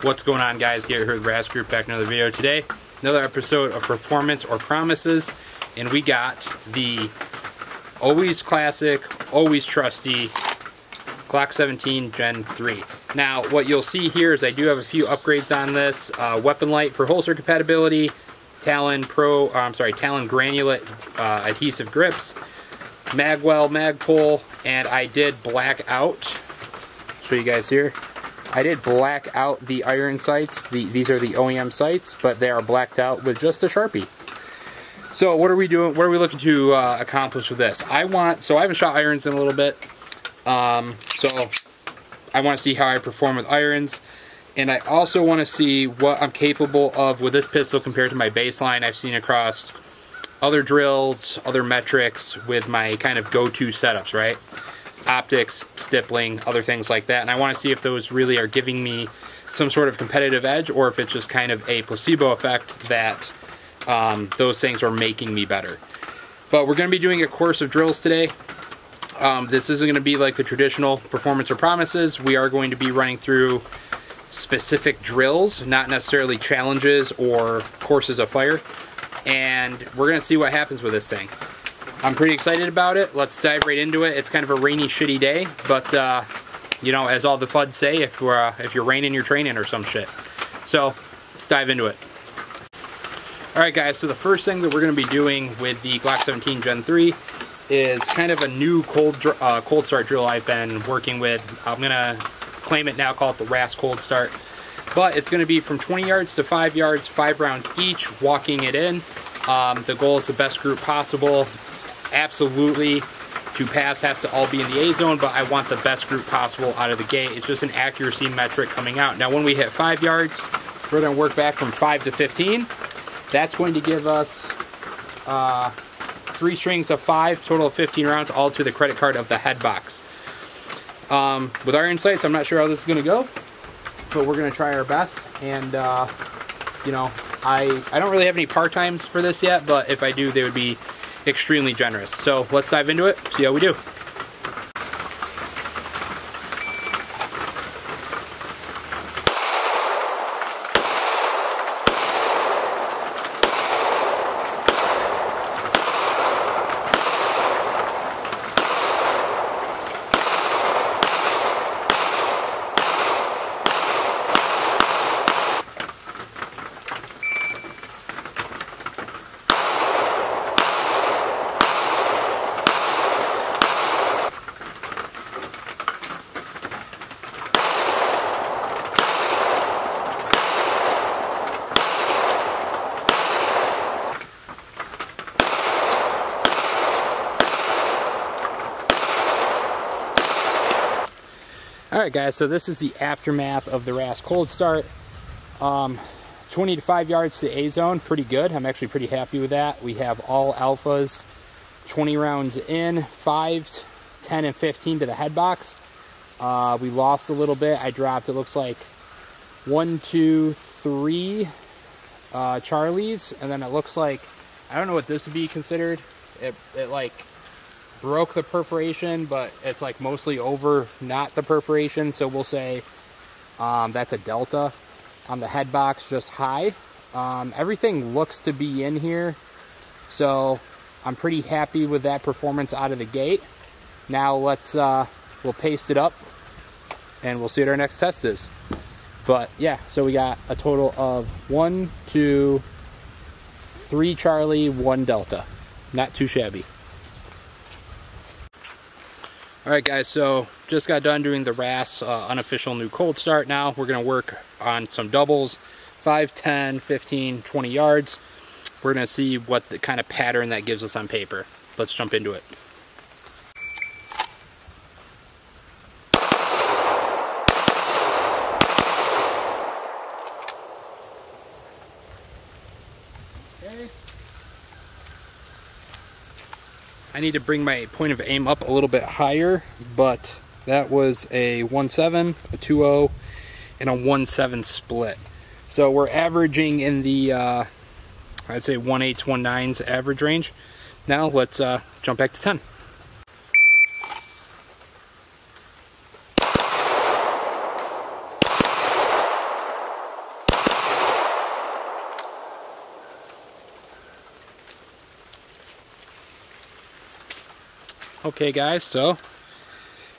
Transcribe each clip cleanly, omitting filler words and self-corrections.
What's going on, guys? Gary here with Ras Group, back in another video today. Another episode of Performance or Promises, and we got the always classic, always trusty Glock 17 Gen 3. Now, what you'll see here is I do have a few upgrades on this. Weapon light for holster compatibility, Talon granulate adhesive grips, Magwell mag pull, and I did black out. Show you guys here. I did black out the iron sights. These are the OEM sights, but they are blacked out with just a Sharpie. So what are we doing? What are we looking to accomplish with this? I haven't shot irons in a little bit, so I want to see how I perform with irons, and I also want to see what I'm capable of with this pistol compared to my baseline I've seen across other drills, other metrics with my kind of go-to setups, right? Optics, stippling, other things like that, and I want to see if those really are giving me some sort of competitive edge, or if it's just kind of a placebo effect that those things are making me better. But we're going to be doing a course of drills today. This isn't going to be like the traditional performance or promises. We are going to be running through specific drills, not necessarily challenges or courses of fire, and we're going to see what happens with this thing. I'm pretty excited about it. Let's dive right into it. It's kind of a rainy, shitty day, but you know, as all the FUDs say, if you're raining, you're training or some shit. So let's dive into it. All right, guys. So the first thing that we're going to be doing with the Glock 17 Gen 3 is kind of a new cold start drill I've been working with. I'm gonna claim it now, call it the Ras Cold Start, but it's going to be from 20 yards to 5 yards, 5 rounds each, walking it in. The goal is the best group possible. Absolutely, to pass has to all be in the A zone, but I want the best group possible out of the gate. It's just an accuracy metric coming out. Now, when we hit 5 yards, we're going to work back from 5 to 15. That's going to give us 3 strings of 5, total of 15 rounds, all to the credit card of the head box. With iron sights, I'm not sure how this is going to go, but we're going to try our best. And you know, I don't really have any par times for this yet, but if I do, they would be extremely generous. So let's dive into it, see how we do. Alright, guys, so this is the aftermath of the Ras Cold Start. 20 to 5 yards to A zone, pretty good. I'm actually pretty happy with that. We have all alphas, 20 rounds in, 5, 10, and 15 to the head box. We lost a little bit. I dropped, it looks like 1, 2, 3 Charlies, and then it looks like, I don't know what this would be considered. It like broke the perforation, but it's like mostly over, not the perforation, so we'll say that's a delta on the head box, just high. Everything looks to be in here, so I'm pretty happy with that performance out of the gate. Now let's we'll paste it up and we'll see what our next test is. But yeah, so we got a total of 1, 2, 3 Charlie, 1 Delta. Not too shabby. Alright, guys, so just got done doing the Ras unofficial new cold start. Now we're going to work on some doubles, 5, 10, 15, 20 yards. We're going to see what the kind of pattern that gives us on paper. Let's jump into it. Okay. I need to bring my point of aim up a little bit higher, but that was a 1.7, a 2.0, and a 1.7 split. So we're averaging in the, I'd say 1.8s, 1.9s average range. Now let's jump back to 10. Okay guys, so a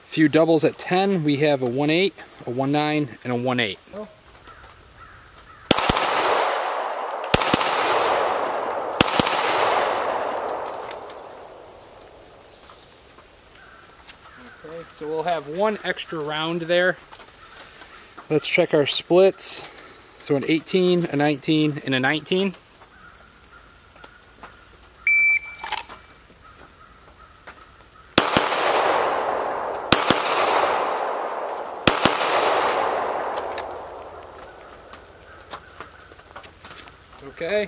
few doubles at 10. We have a 1-8, a 1-9, and a 1-8. Oh. Okay, so we'll have one extra round there. Let's check our splits. So an 18, a 19, and a 19. Okay,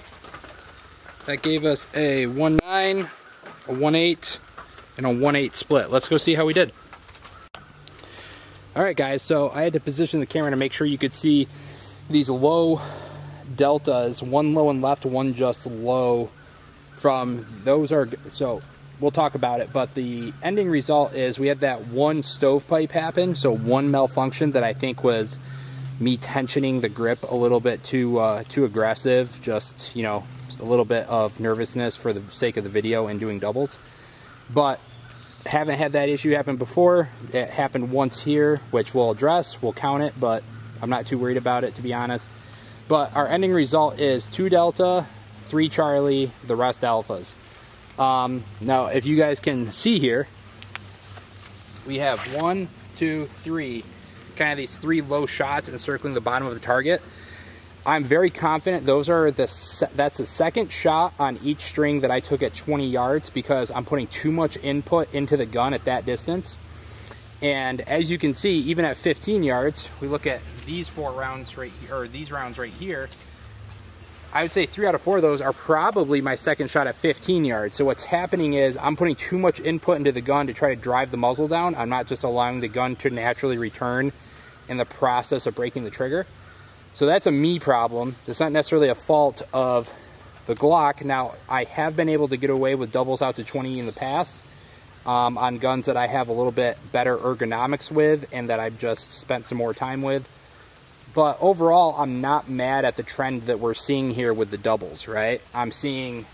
that gave us a 1-9, a 1-8, and a 1-8 split. Let's go see how we did. Alright guys, so I had to position the camera to make sure you could see these low deltas, one low and left, one just low from those are, so we'll talk about it, but the ending result is we had that one stovepipe happen, so one malfunction that I think was me tensioning the grip a little bit too aggressive, just, you know, a little bit of nervousness for the sake of the video and doing doubles. But haven't had that issue happen before. It happened once here, which we'll address, we'll count it, but I'm not too worried about it, to be honest. But our ending result is 2 Delta, 3 Charlie, the rest Alphas. Now, if you guys can see here, we have 1, 2, 3, kind of these 3 low shots encircling the bottom of the target. I'm very confident those are that's the second shot on each string that I took at 20 yards because I'm putting too much input into the gun at that distance. And as you can see, even at 15 yards, we look at these 4 rounds right here, or these rounds right here, I would say 3 out of 4 of those are probably my second shot at 15 yards. So what's happening is I'm putting too much input into the gun to try to drive the muzzle down. I'm not just allowing the gun to naturally return in the process of breaking the trigger. So that's a me problem. It's not necessarily a fault of the Glock. Now, I have been able to get away with doubles out to 20 in the past on guns that I have a little bit better ergonomics with and that I've just spent some more time with. But overall, I'm not mad at the trend that we're seeing here with the doubles, right? I'm seeing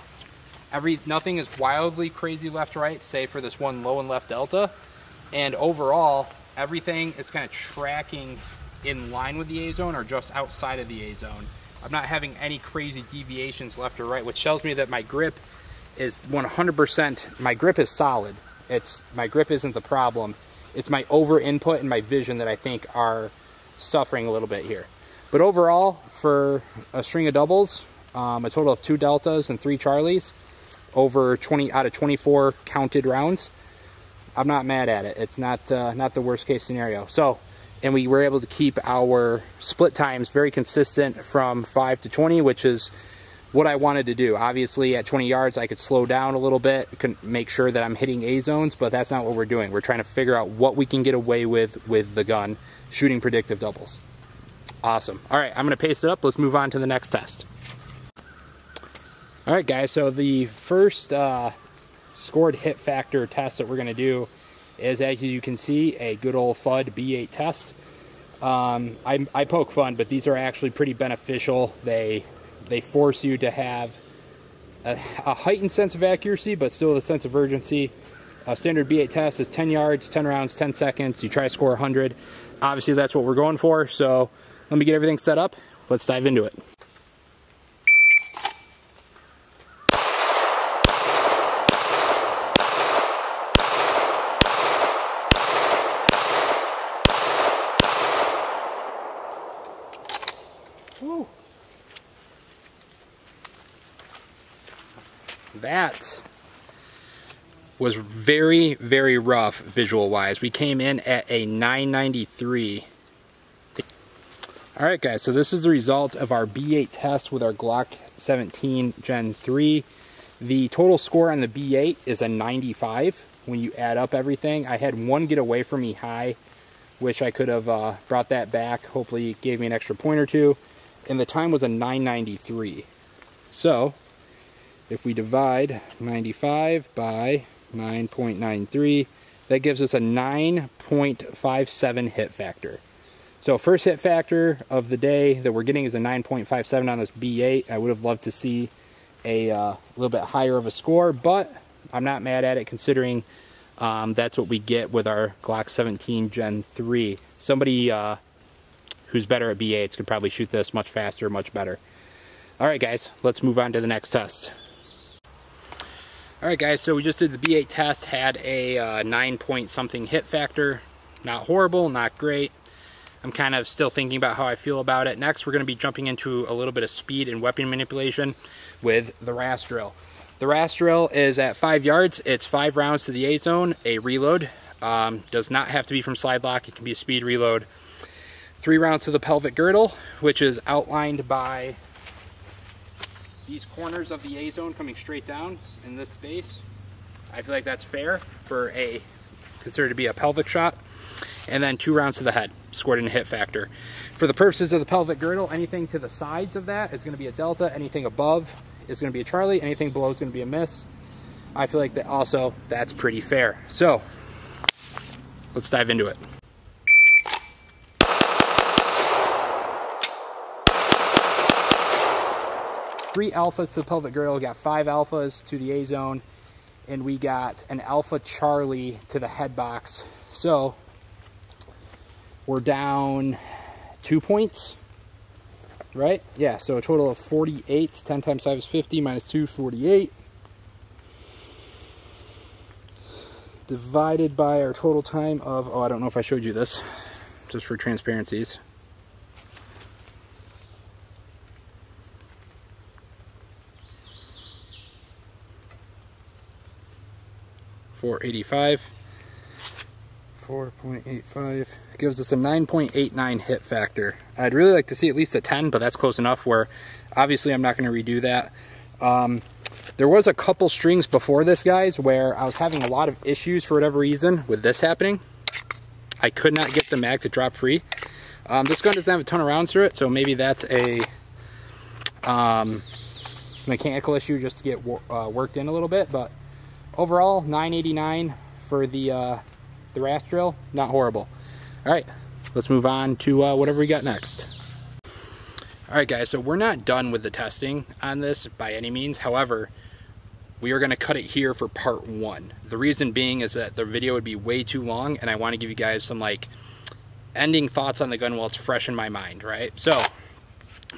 nothing is wildly crazy left-right, save for this one low and left delta. And overall, everything is kind of tracking in line with the A-zone or just outside of the A-zone. I'm not having any crazy deviations left or right, which tells me that my grip is 100%, my grip is solid. My grip isn't the problem. It's my over input and my vision that I think are suffering a little bit here. But overall, for a string of doubles, a total of 2 Deltas and 3 Charlies, over 20 out of 24 counted rounds, I'm not mad at it. It's not the worst case scenario. So, and we were able to keep our split times very consistent from 5 to 20, which is what I wanted to do. Obviously, at 20 yards, I could slow down a little bit, make sure that I'm hitting A zones, but that's not what we're doing. We're trying to figure out what we can get away with the gun, shooting predictive doubles. Awesome. All right, I'm gonna pace it up. Let's move on to the next test. All right, guys, so the first scored hit factor test that we're gonna do is, as you can see, a good old FUD B8 test. I poke fun, but these are actually pretty beneficial. They force you to have a heightened sense of accuracy, but still a sense of urgency. A standard B8 test is 10 yards, 10 rounds, 10 seconds. You try to score 100. Obviously, that's what we're going for, so let me get everything set up. Let's dive into it. Woo. That was very, very rough visual-wise. We came in at a 993. Alright guys, so this is the result of our B8 test with our Glock 17 Gen 3. The total score on the B8 is a 95 when you add up everything. I had one get away from me high. Wish I could have brought that back. Hopefully it gave me an extra point or two. And the time was a 993. So, if we divide 95 by 9.93, that gives us a 9.57 hit factor. So first hit factor of the day that we're getting is a 9.57 on this B8. I would have loved to see a little bit higher of a score, but I'm not mad at it considering That's what we get with our Glock 17 Gen 3. Somebody who's better at B8s could probably shoot this much faster, much better. Alright guys, let's move on to the next test. Alright guys, so we just did the B8 test, had a 9 point something hit factor. Not horrible, not great. I'm kind of still thinking about how I feel about it. Next, we're going to be jumping into a little bit of speed and weapon manipulation with the RAS drill. The RAS drill is at 5 yards. It's 5 rounds to the A zone, a reload. Does not have to be from slide lock. It can be a speed reload. 3 rounds to the pelvic girdle, which is outlined by these corners of the A zone coming straight down in this space. I feel like that's fair for a considered to be a pelvic shot. And then 2 rounds to the head, scored in a hit factor. For the purposes of the pelvic girdle, anything to the sides of that is going to be a delta. Anything above is going to be a Charlie. Anything below is going to be a miss. I feel like that also, that's pretty fair. So, let's dive into it. Three alphas to the pelvic girdle. We got 5 alphas to the A zone. And we got an alpha Charlie to the head box. So, we're down 2 points, right? Yeah, so a total of 48. 10 times 5 is 50, minus 2 is 48. Divided by our total time of, oh, I don't know if I showed you this, just for transparencies. .485. 4.85 gives us a 9.89 hit factor. I'd really like to see at least a 10, but that's close enough where obviously I'm not going to redo that. There was a couple strings before this, guys, where I was having a lot of issues for whatever reason with this happening. I could not get the mag to drop free. This gun doesn't have a ton of rounds through it, so maybe that's a mechanical issue just to get worked in a little bit. But overall, 989 for the RAS drill, not horrible. All right, let's move on to whatever we got next. All right, guys, so we're not done with the testing on this by any means. However, we are going to cut it here for part 1. The reason being is that the video would be way too long, and I want to give you guys some like ending thoughts on the gun while it's fresh in my mind, right? So,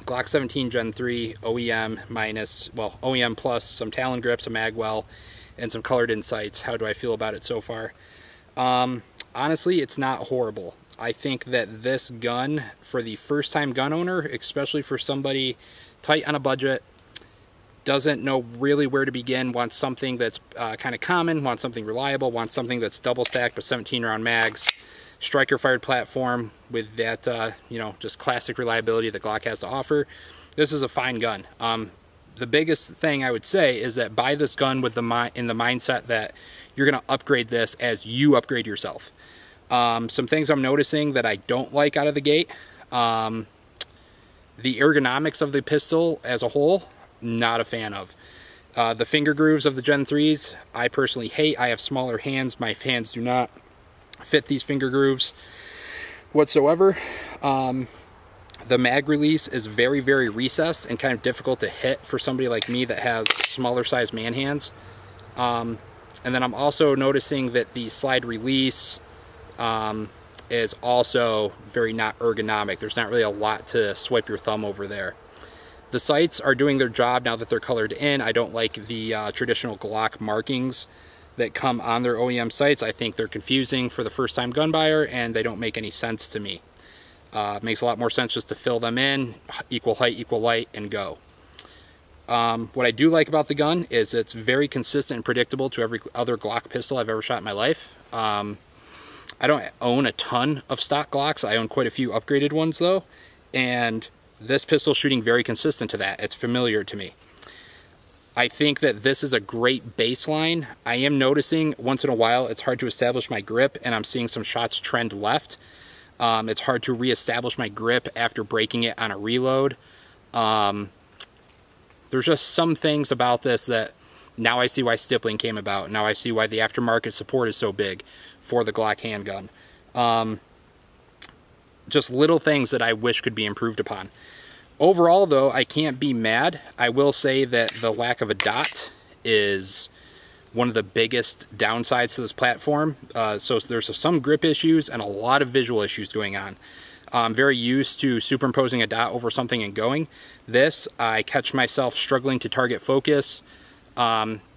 Glock 17 Gen 3 OEM minus, well, OEM plus some Talon grips, a Magwell, and some colored in sights. How do I feel about it so far? Honestly, it's not horrible. I think that this gun, for the first time gun owner, especially for somebody tight on a budget, doesn't know really where to begin, wants something that's kind of common, wants something reliable, wants something that's double stacked with 17 round mags, striker fired platform with that, you know, just classic reliability that Glock has to offer. This is a fine gun. The biggest thing I would say is that buy this gun with in the mindset that you're going to upgrade this as you upgrade yourself. Some things I'm noticing that I don't like out of the gate. The ergonomics of the pistol as a whole, not a fan of. The finger grooves of the Gen 3s, I personally hate. I have smaller hands. My hands do not fit these finger grooves whatsoever. The mag release is very, very recessed and kind of difficult to hit for somebody like me that has smaller size man hands. And then I'm also noticing that the slide release is also very not ergonomic. There's not really a lot to swipe your thumb over there. The sights are doing their job now that they're colored in. I don't like the traditional Glock markings that come on their OEM sights. I think they're confusing for the first time gun buyer, and they don't make any sense to me. It makes a lot more sense just to fill them in, equal height, equal light, and go. What I do like about the gun is it's very consistent and predictable to every other Glock pistol I've ever shot in my life. I don't own a ton of stock Glocks. I own quite a few upgraded ones though, and this pistol's shooting very consistent to that. It's familiar to me. I think that this is a great baseline. I am noticing once in a while it's hard to establish my grip, and I'm seeing some shots trend left. It's hard to reestablish my grip after breaking it on a reload. There's just some things about this that now I see why stippling came about. Now I see why the aftermarket support is so big for the Glock handgun. Just little things that I wish could be improved upon. Overall, though, I can't be mad. I will say that the lack of a dot is one of the biggest downsides to this platform. So there's some grip issues and a lot of visual issues going on. I'm very used to superimposing a dot over something and going. This, I catch myself struggling to target focus,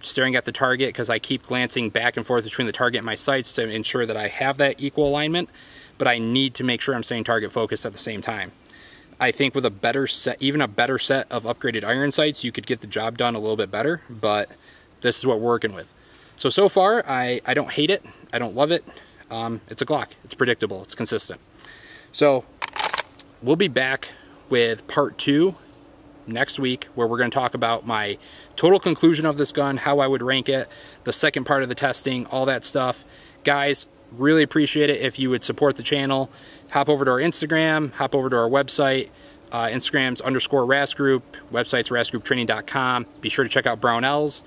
staring at the target because I keep glancing back and forth between the target and my sights to ensure that I have that equal alignment, but I need to make sure I'm staying target focused at the same time. I think with a better set, even a better set of upgraded iron sights, you could get the job done a little bit better, but this is what we're working with. So far, I don't hate it. I don't love it. It's a Glock. It's predictable. It's consistent. So we'll be back with part 2 next week, where we're going to talk about my total conclusion of this gun, how I would rank it, the second part of the testing, all that stuff. Guys, really appreciate it if you would support the channel. Hop over to our Instagram, hop over to our website. Instagram's _RAS Group, website's rasgrouptraining.com. Be sure to check out Brownells,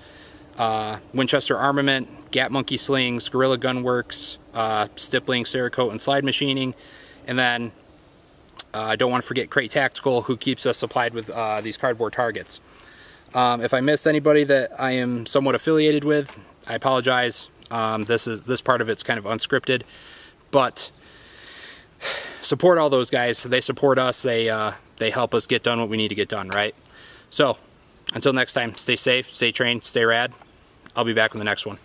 Winchester Armament, Gap Monkey Slings, Gorilla Gunworks, Stippling, Cerakote, and Slide Machining. And then I don't want to forget Crate Tactical, who keeps us supplied with these cardboard targets. If I missed anybody that I am somewhat affiliated with, I apologize. This part of it's kind of unscripted, but support all those guys. They support us. They help us get done what we need to get done, right? So until next time, stay safe, stay trained, stay rad. I'll be back with the next one.